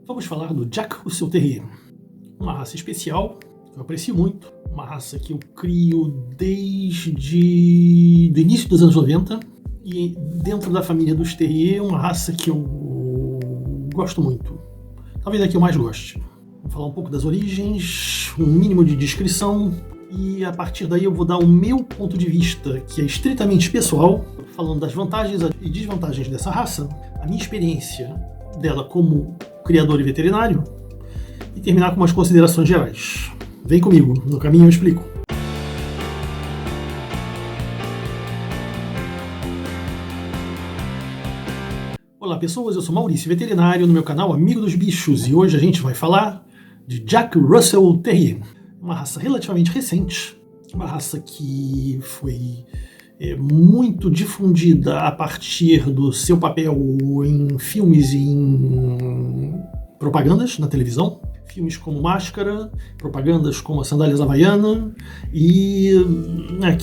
Vamos falar do Jack Russell Terrier, uma raça especial que eu aprecio muito, uma raça que eu crio desde o início dos anos 90 e dentro da família dos Terrier, uma raça que eu gosto muito, talvez a que eu mais goste. Vou falar um pouco das origens, um mínimo de descrição e a partir daí eu vou dar o meu ponto de vista, que é estritamente pessoal, falando das vantagens e desvantagens dessa raça, a minha experiência dela como criador e veterinário e terminar com umas considerações gerais. Vem comigo, no caminho eu explico. Olá pessoas, eu sou Maurício, veterinário, no meu canal Amigo dos Bichos, e hoje a gente vai falar de Jack Russell Terrier, uma raça relativamente recente, uma raça que foi muito difundida a partir do seu papel em filmes e em propagandas na televisão, filmes como Máscara, propagandas como a Sandálias Havaiana, e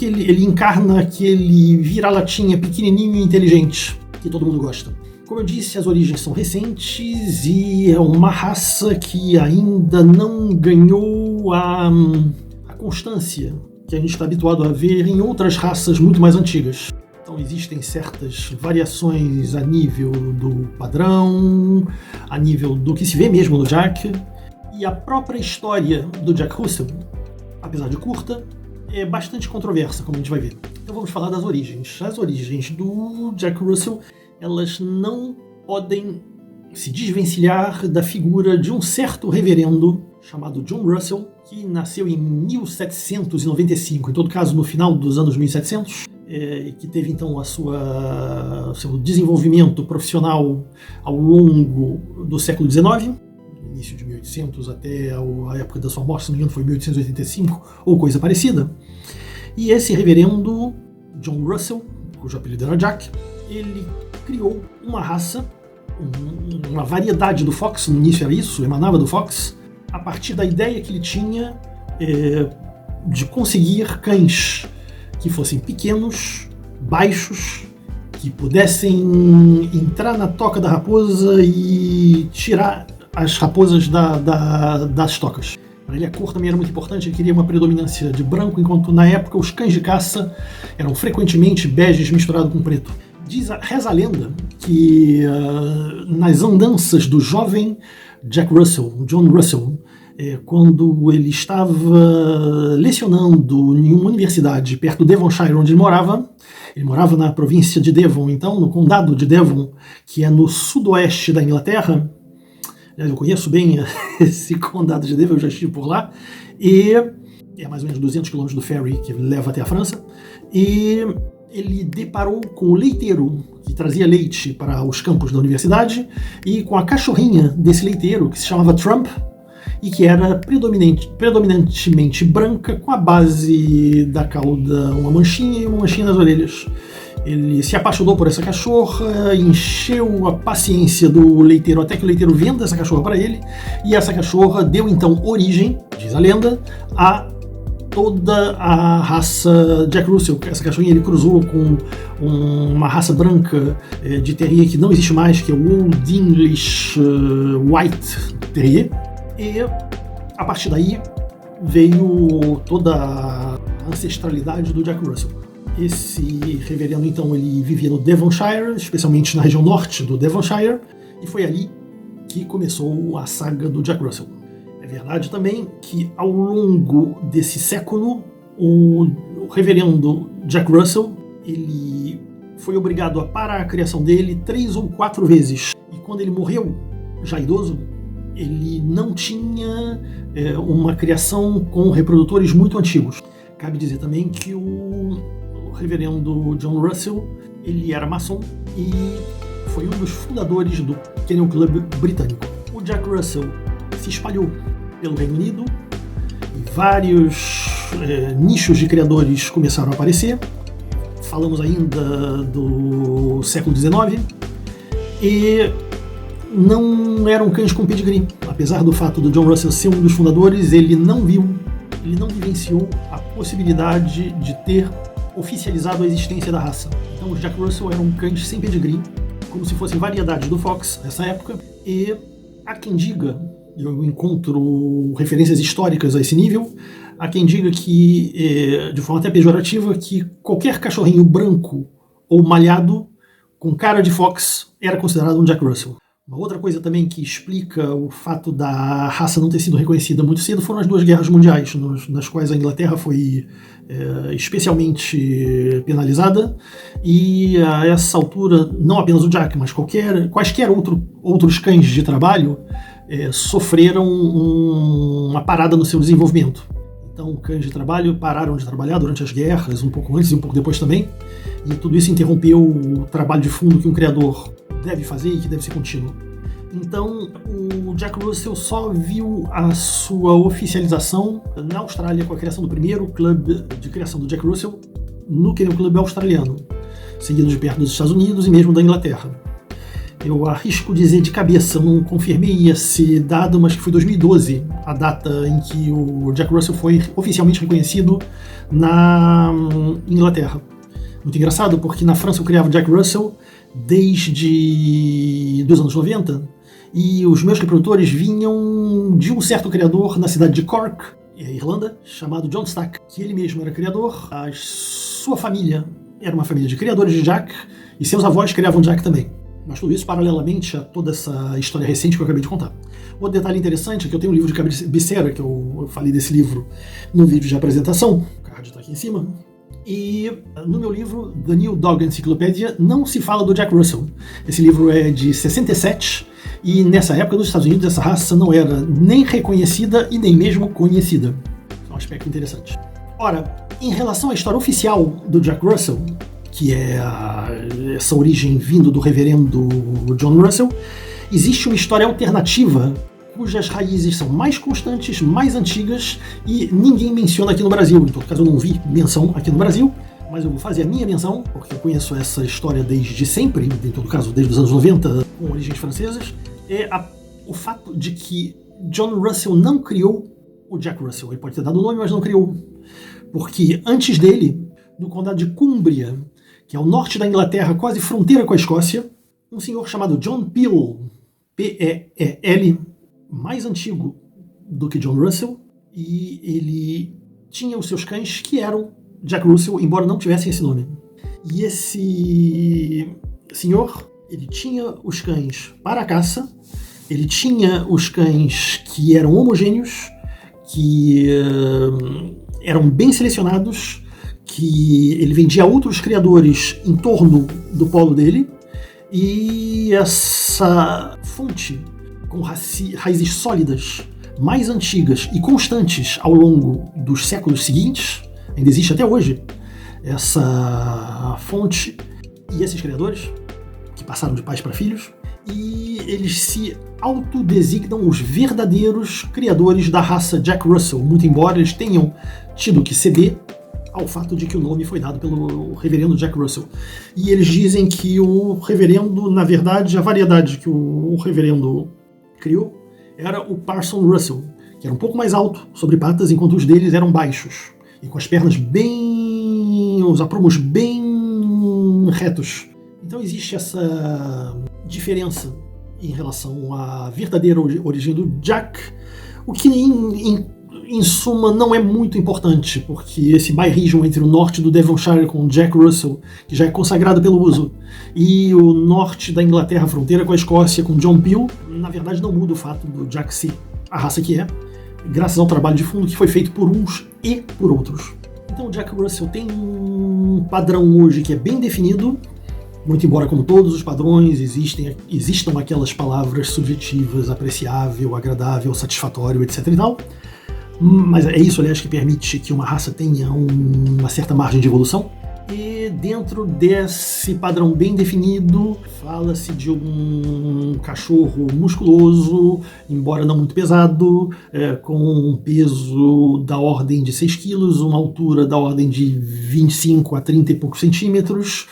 ele encarna aquele vira-latinha pequenininho e inteligente que todo mundo gosta. Como eu disse, as origens são recentes e é uma raça que ainda não ganhou a constância que a gente está habituado a ver em outras raças muito mais antigas. Então existem certas variações a nível do padrão, a nível do que se vê mesmo no Jack, e a própria história do Jack Russell, apesar de curta, é bastante controversa, como a gente vai ver. Então vamos falar das origens. As origens do Jack Russell, elas não podem se desvencilhar da figura de um certo reverendo chamado John Russell, que nasceu em 1795, em todo caso no final dos anos 1700, que teve então seu desenvolvimento profissional ao longo do século XIX, início de 1800 até a época da sua morte, se não me engano foi 1885 ou coisa parecida. E esse reverendo John Russell, cujo apelido era Jack, ele criou uma raça, uma variedade do Fox, no início era isso, emanava do Fox, a partir da ideia que ele tinha de conseguir cães que fossem pequenos, baixos, que pudessem entrar na toca da raposa e tirar as raposas das tocas. Para ele a cor também era muito importante, ele queria uma predominância de branco, enquanto na época os cães de caça eram frequentemente beges misturado com preto. Reza a lenda que nas andanças do jovem Jack Russell, John Russell, quando ele estava lecionando em uma universidade perto do Devonshire, onde ele morava na província de Devon, então no condado de Devon, que é no sudoeste da Inglaterra. Eu conheço bem esse condado de Devon, eu já estive por lá, e é mais ou menos 200 km do ferry que leva até a França, e ele deparou com o leiteiro que trazia leite para os campos da universidade e com a cachorrinha desse leiteiro, que se chamava Trump, e que era predominantemente branca, com a base da cauda uma manchinha e uma manchinha nas orelhas. Ele se apaixonou por essa cachorra, encheu a paciência do leiteiro até que o leiteiro venda essa cachorra para ele, e essa cachorra deu então origem, diz a lenda, a toda a raça Jack Russell. Essa cachorrinha ele cruzou com uma raça branca de Terrier que não existe mais, que é o Old English White Terrier, e a partir daí veio toda a ancestralidade do Jack Russell. Esse reverendo então ele vivia no Devonshire, especialmente na região norte do Devonshire, e foi ali que começou a saga do Jack Russell. É verdade também que ao longo desse século o reverendo Jack Russell ele foi obrigado a parar a criação dele 3 ou 4 vezes, e quando ele morreu, já idoso, ele não tinha uma criação com reprodutores muito antigos. Cabe dizer também que o reverendo John Russell ele era maçom e foi um dos fundadores do Kennel Club britânico. O Jack Russell se espalhou pelo Reino Unido e vários nichos de criadores começaram a aparecer. Falamos ainda do século XIX e não eram cães com pedigree. Apesar do fato do John Russell ser um dos fundadores, ele não vivenciou a possibilidade de ter oficializado a existência da raça. Então os Jack Russell eram cães sem pedigree, como se fossem variedades do Fox nessa época, e Há quem diga, eu encontro referências históricas a esse nível, há quem diga que, de forma até pejorativa, que qualquer cachorrinho branco ou malhado com cara de fox era considerado um Jack Russell. Uma outra coisa também que explica o fato da raça não ter sido reconhecida muito cedo foram as 2 guerras mundiais, nas quais a Inglaterra foi especialmente penalizada, e a essa altura, não apenas o Jack, mas quaisquer outros cães de trabalho sofreram uma parada no seu desenvolvimento. Então, cães de trabalho pararam de trabalhar durante as guerras, um pouco antes e um pouco depois também, e tudo isso interrompeu o trabalho de fundo que um criador deve fazer e que deve ser contínuo. Então, o Jack Russell só viu a sua oficialização na Austrália com a criação do primeiro clube de criação do Jack Russell no Kennel Club australiano, seguido de perto dos Estados Unidos e mesmo da Inglaterra. Eu arrisco dizer de cabeça, não confirmei esse dado, mas que foi 2012, a data em que o Jack Russell foi oficialmente reconhecido na Inglaterra. Muito engraçado, porque na França eu criava o Jack Russell desde os anos 90, e os meus reprodutores vinham de um certo criador na cidade de Cork, Irlanda, chamado John Stack, que ele mesmo era criador. A sua família era uma família de criadores de Jack, e seus avós criavam Jack também. Mas tudo isso paralelamente a toda essa história recente que eu acabei de contar. Outro detalhe interessante é que eu tenho um livro de cabeceira, que eu falei desse livro no vídeo de apresentação, o card está aqui em cima, e no meu livro, The New Dog Encyclopedia, não se fala do Jack Russell. Esse livro é de 67, e nessa época nos Estados Unidos essa raça não era nem reconhecida e nem mesmo conhecida. É um aspecto interessante. Ora, em relação à história oficial do Jack Russell, que é essa origem vindo do reverendo John Russell, existe uma história alternativa cujas raízes são mais constantes, mais antigas, e ninguém menciona aqui no Brasil. Em todo caso, eu não vi menção aqui no Brasil, mas eu vou fazer a minha menção, porque eu conheço essa história desde sempre, em todo caso, desde os anos 90, com origens francesas, é o fato de que John Russell não criou o Jack Russell. Ele pode ter dado o nome, mas não criou. Porque antes dele, no condado de Cumbria, que é ao norte da Inglaterra, quase fronteira com a Escócia, um senhor chamado John Peel, P-E-E-L, mais antigo do que John Russell, e ele tinha os seus cães que eram Jack Russell, embora não tivessem esse nome. E esse senhor, ele tinha os cães para a caça, ele tinha os cães que eram homogêneos, que eram bem selecionados, que ele vendia a outros criadores em torno do polo dele, e essa fonte com raízes sólidas, mais antigas e constantes ao longo dos séculos seguintes, ainda existe até hoje, essa fonte e esses criadores, que passaram de pais para filhos, e eles se autodesignam os verdadeiros criadores da raça Jack Russell, muito embora eles tenham tido que ceder ao fato de que o nome foi dado pelo reverendo Jack Russell. E eles dizem que o reverendo, na verdade, a variedade que o reverendo criou era o Parson Russell, que era um pouco mais alto sobre patas, enquanto os deles eram baixos, e com as pernas os aprumos bem retos. Então existe essa diferença em relação à verdadeira origem do Jack, o que em suma não é muito importante, porque esse bairrismo entre o norte do Devonshire com Jack Russell, que já é consagrado pelo uso, e o norte da Inglaterra, fronteira com a Escócia, com John Peel, na verdade não muda o fato do Jack ser a raça que é, graças ao trabalho de fundo que foi feito por uns e por outros. Então o Jack Russell tem um padrão hoje que é bem definido, muito embora, como todos os padrões, existam aquelas palavras subjetivas, apreciável, agradável, satisfatório, etc. e tal. Mas é isso, aliás, que permite que uma raça tenha uma certa margem de evolução. E dentro desse padrão bem definido, fala-se de um cachorro musculoso, embora não muito pesado, com um peso da ordem de 6 quilos, uma altura da ordem de 25 a 30 e poucos centímetros.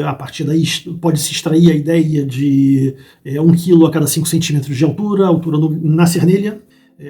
A partir daí pode-se extrair a ideia de 1 quilo a cada 5 centímetros de altura na cernelha,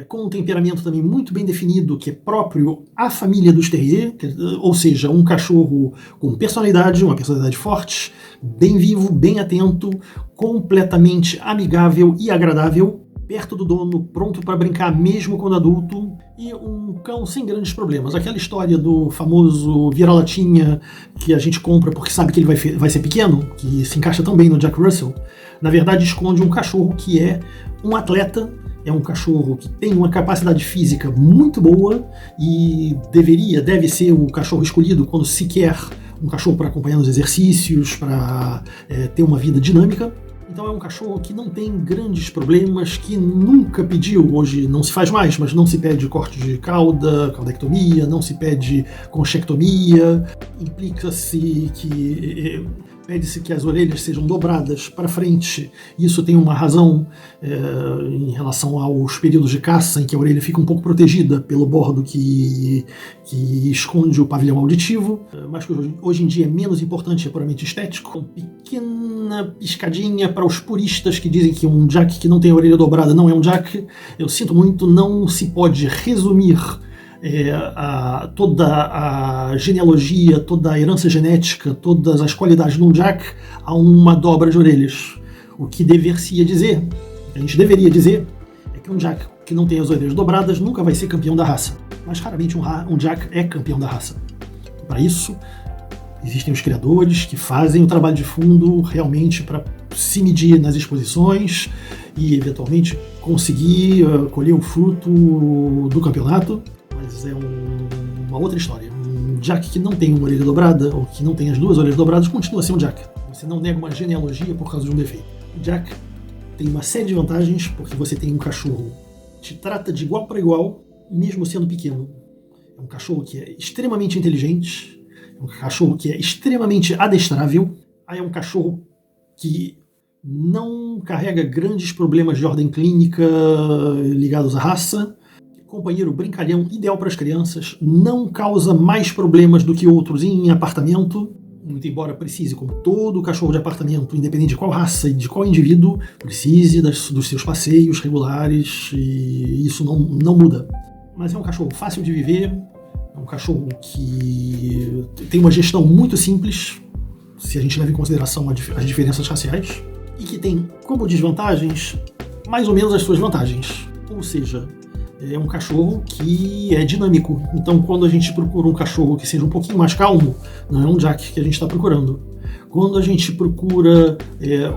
com um temperamento também muito bem definido, que é próprio à família dos terrier, ou seja, um cachorro com personalidade, uma personalidade forte, bem vivo, bem atento, completamente amigável e agradável, perto do dono, pronto para brincar mesmo quando adulto, e um cão sem grandes problemas. Aquela história do famoso vira-latinha que a gente compra porque sabe que ele vai ser pequeno, que se encaixa tão bem no Jack Russell, na verdade esconde um cachorro que é um atleta, é um cachorro que tem uma capacidade física muito boa e deve ser o cachorro escolhido quando se quer um cachorro para acompanhar nos exercícios, para ter uma vida dinâmica. Então é um cachorro que não tem grandes problemas, que nunca pediu, hoje não se faz mais, mas não se pede corte de cauda, caudectomia, não se pede conchectomia, implica-se que pede-se que as orelhas sejam dobradas para frente. Isso tem uma razão em relação aos períodos de caça, em que a orelha fica um pouco protegida pelo bordo que esconde o pavilhão auditivo, mas que hoje em dia é menos importante, é puramente estético. Uma pequena piscadinha para os puristas que dizem que um Jack que não tem a orelha dobrada não é um Jack. Eu sinto muito, não se pode resumir toda a genealogia, toda a herança genética, todas as qualidades de um Jack a uma dobra de orelhas. O que deveria dizer, a gente deveria dizer, é que um Jack que não tem as orelhas dobradas nunca vai ser campeão da raça. Mas raramente um Jack é campeão da raça. Para isso, existem os criadores que fazem o trabalho de fundo realmente para se medir nas exposições e eventualmente conseguir colher o fruto do campeonato. Mas é uma outra história. Um Jack que não tem uma orelha dobrada, ou que não tem as duas orelhas dobradas, continua a ser um Jack. Você não nega uma genealogia por causa de um defeito. O Jack tem uma série de vantagens, porque você tem um cachorro que te trata de igual para igual, mesmo sendo pequeno. É um cachorro que é extremamente inteligente, é um cachorro que é extremamente adestrável, aí é um cachorro que não carrega grandes problemas de ordem clínica ligados à raça, companheiro brincalhão ideal para as crianças, não causa mais problemas do que outros em apartamento, muito embora precise, como todo cachorro de apartamento, independente de qual raça e de qual indivíduo, precise dos seus passeios regulares, e isso não muda. Mas é um cachorro fácil de viver, é um cachorro que tem uma gestão muito simples, se a gente leva em consideração as diferenças raciais, e que tem como desvantagens mais ou menos as suas vantagens. Ou seja, é um cachorro que é dinâmico. Então, quando a gente procura um cachorro que seja um pouquinho mais calmo, não é um Jack que a gente está procurando. Quando a gente procura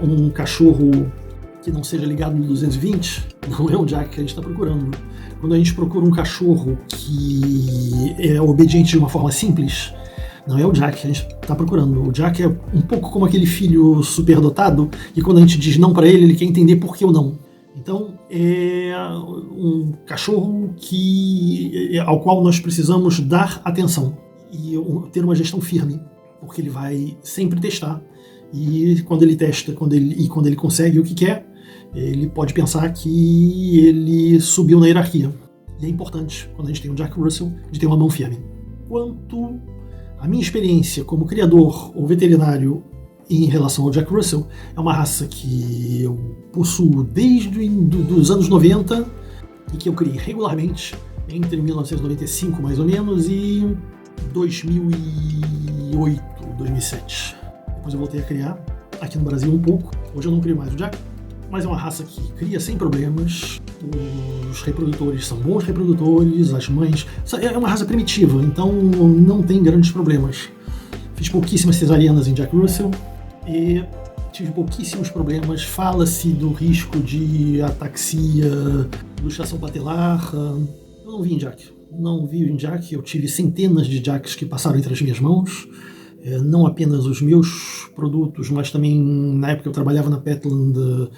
um cachorro que não seja ligado no 220, não é um Jack que a gente está procurando. Quando a gente procura um cachorro que é obediente de uma forma simples, não é o Jack que a gente está procurando. O Jack é um pouco como aquele filho superdotado, e quando a gente diz não para ele quer entender por que ou não. Então, é um cachorro ao qual nós precisamos dar atenção e ter uma gestão firme, porque ele vai sempre testar, e quando ele testa, quando ele consegue o que quer, ele pode pensar que ele subiu na hierarquia. E é importante, quando a gente tem um Jack Russell, de ter uma mão firme. Quanto à minha experiência como criador ou veterinário em relação ao Jack Russell, é uma raça que eu possuo desde os anos 90 e que eu criei regularmente entre 1995 mais ou menos e 2008, 2007. Depois eu voltei a criar aqui no Brasil um pouco. Hoje eu não crio mais o Jack, mas é uma raça que cria sem problemas. Os reprodutores são bons reprodutores, as mães... É uma raça primitiva, então não tem grandes problemas. Fiz pouquíssimas cesarianas em Jack Russell e tive pouquíssimos problemas. Fala-se do risco de ataxia, luxação patelar. Eu não vi em Jack. Não vi em Jack. Eu tive centenas de Jacks que passaram entre as minhas mãos. Não apenas os meus produtos, mas também na época eu trabalhava na Petland,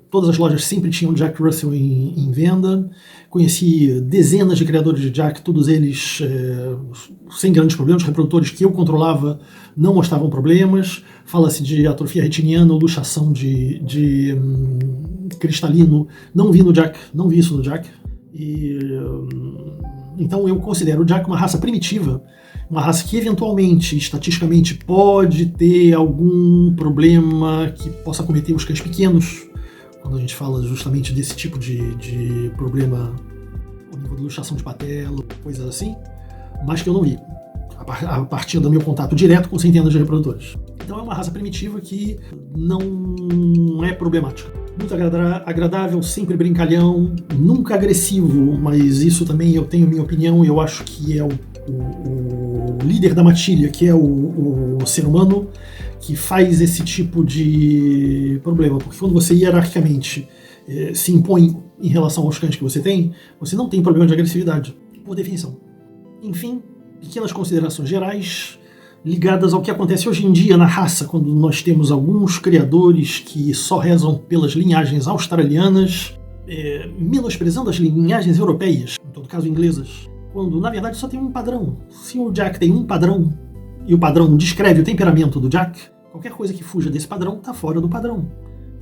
todas as lojas sempre tinham Jack Russell em venda. Conheci dezenas de criadores de Jack, todos eles sem grandes problemas. Os reprodutores que eu controlava não mostravam problemas. Fala-se de atrofia retiniana ou luxação de cristalino. Não vi no Jack, não vi isso no Jack. Então eu considero o Jack uma raça primitiva, uma raça que eventualmente, estatisticamente, pode ter algum problema que possa acometer os cães pequenos, quando a gente fala justamente desse tipo de problema, o nível de luxação de patela, coisas assim, mas que eu não vi, a partir do meu contato direto com centenas de reprodutores. Então é uma raça primitiva que não é problemática. Muito agradável, sempre brincalhão, nunca agressivo, mas isso também eu tenho minha opinião, eu acho que é o líder da matilha, que é o ser humano, que faz esse tipo de problema, porque quando você hierarquicamente se impõe em relação aos cães que você não tem problema de agressividade, por definição. Enfim, pequenas considerações gerais ligadas ao que acontece hoje em dia na raça, quando nós temos alguns criadores que só rezam pelas linhagens australianas, menosprezando as linhagens europeias, em todo caso inglesas, quando na verdade só tem um padrão. Se o Jack tem um padrão, e o padrão descreve o temperamento do Jack, qualquer coisa que fuja desse padrão está fora do padrão.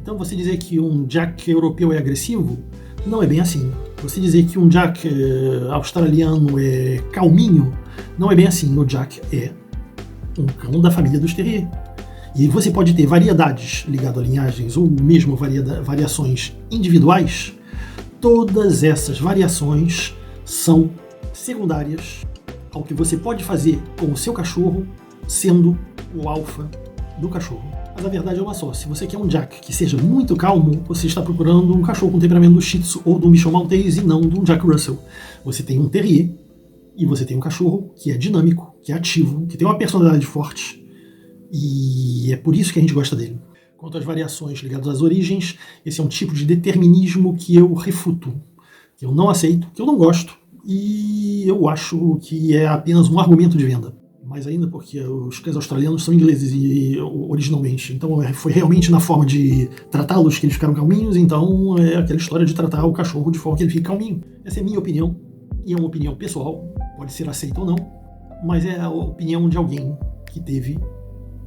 Então você dizer que um Jack europeu é agressivo, não é bem assim. Você dizer que um Jack australiano é calminho, não é bem assim. O Jack é um cão da família dos Terrier. E você pode ter variedades ligadas a linhagens ou mesmo variações individuais. Todas essas variações são secundárias ao que você pode fazer com o seu cachorro sendo o alfa do cachorro. Mas a verdade é uma só. Se você quer um Jack que seja muito calmo, você está procurando um cachorro com temperamento do Shih Tzu ou do Bichon Maltese e não de um Jack Russell. Você tem um Terrier e você tem um cachorro que é dinâmico, que é ativo, que tem uma personalidade forte, e é por isso que a gente gosta dele. Quanto às variações ligadas às origens, esse é um tipo de determinismo que eu refuto, que eu não aceito, que eu não gosto, e eu acho que é apenas um argumento de venda. Mais ainda porque os cães australianos são ingleses originalmente, então foi realmente na forma de tratá-los que eles ficaram calminhos, então é aquela história de tratar o cachorro de forma que ele fique calminho. Essa é a minha opinião, e é uma opinião pessoal, pode ser aceita ou não, mas é a opinião de alguém que teve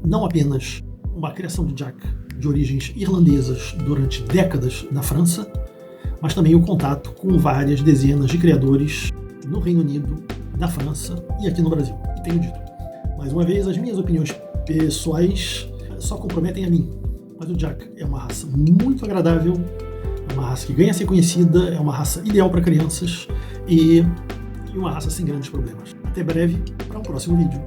não apenas uma criação de Jack de origens irlandesas durante décadas na França, mas também o contato com várias dezenas de criadores no Reino Unido, na França e aqui no Brasil. E tenho dito, mais uma vez, as minhas opiniões pessoais só comprometem a mim, mas o Jack é uma raça muito agradável, é uma raça que ganha a ser conhecida, é uma raça ideal para crianças e uma raça sem grandes problemas. Até breve para o próximo vídeo.